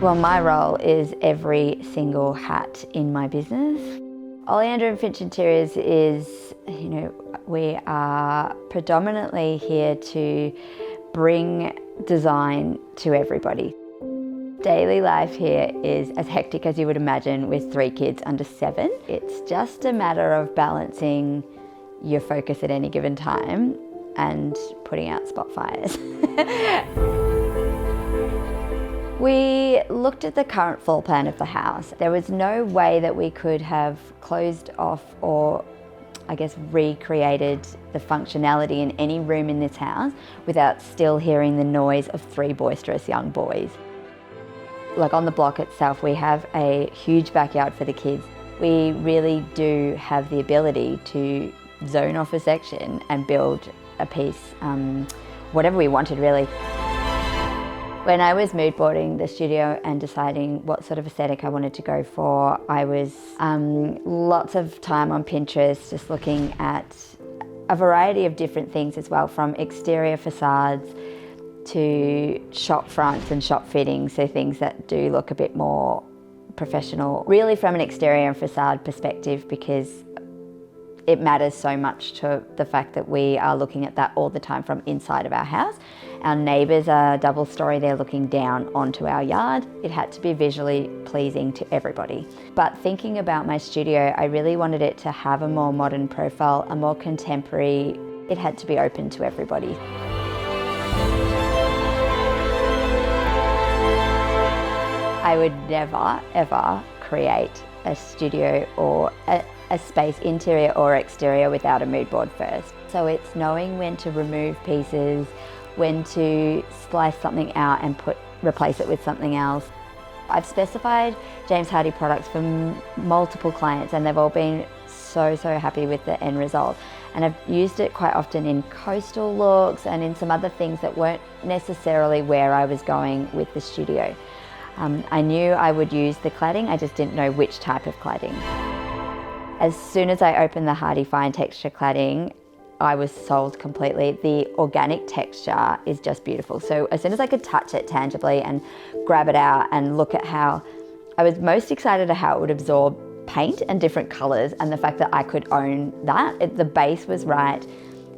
Well, my role is every single hat in my business. Oleander and Finch Interiors is, we are predominantly here to bring design to everybody. Daily life here is as hectic as you would imagine with 3 kids under 7. It's just a matter of balancing your focus at any given time and putting out spot fires. We looked at the current floor plan of the house. There was no way that we could have closed off or recreated the functionality in any room in this house without still hearing the noise of 3 boisterous young boys. Like on the block itself, we have a huge backyard for the kids. We really do have the ability to zone off a section and build a piece, whatever we wanted really. When I was mood boarding the studio and deciding what sort of aesthetic I wanted to go for, I was lots of time on Pinterest just looking at a variety of different things as well, from exterior facades to shop fronts and shop fittings, so things that do look a bit more professional, really from an exterior and facade perspective, because it matters so much to the fact that we are looking at that all the time from inside of our house. Our neighbours are double story, they're looking down onto our yard. It had to be visually pleasing to everybody. But thinking about my studio, I really wanted it to have a more modern profile, a more contemporary. It had to be open to everybody. I would never, ever create a studio or a space, interior or exterior, without a mood board first. So it's knowing when to remove pieces, when to slice something out and replace it with something else. I've specified James Hardie products for multiple clients and they've all been so happy with the end result. And I've used it quite often in coastal looks and in some other things that weren't necessarily where I was going with the studio. I knew I would use the cladding, I just didn't know which type of cladding. As soon as I opened the Hardie Fine Texture Cladding, I was sold completely. The organic texture is just beautiful. So as soon as I could touch it tangibly and grab it out and look at how, I was most excited at how it would absorb paint and different colours, and the fact that I could own that. The base was right.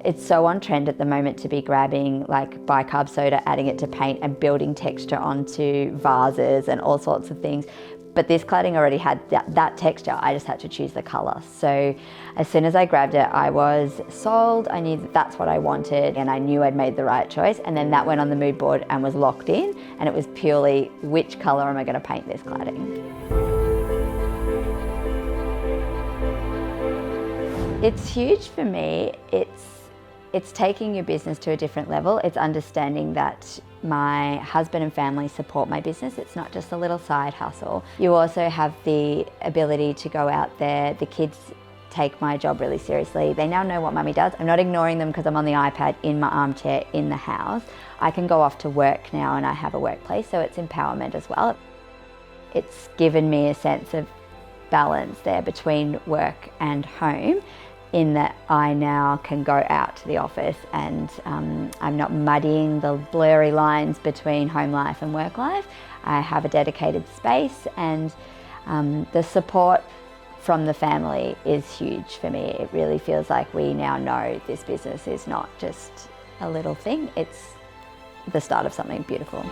It's so on trend at the moment to be grabbing like bicarb soda, adding it to paint and building texture onto vases and all sorts of things. But this cladding already had that texture, I just had to choose the colour. So as soon as I grabbed it, I was sold. I knew that that's what I wanted and I knew I'd made the right choice. And then that went on the mood board and was locked in, and it was purely which colour am I going to paint this cladding. It's huge for me. It's taking your business to a different level. It's understanding that my husband and family support my business. It's not just a little side hustle. You also have the ability to go out there. The kids take my job really seriously. They now know what mummy does. I'm not ignoring them because I'm on the iPad in my armchair in the house. I can go off to work now and I have a workplace, so it's empowerment as well. It's given me a sense of balance there between work and home, in that I now can go out to the office and I'm not muddying the blurry lines between home life and work life. I have a dedicated space, and the support from the family is huge for me. It really feels like we now know this business is not just a little thing, it's the start of something beautiful.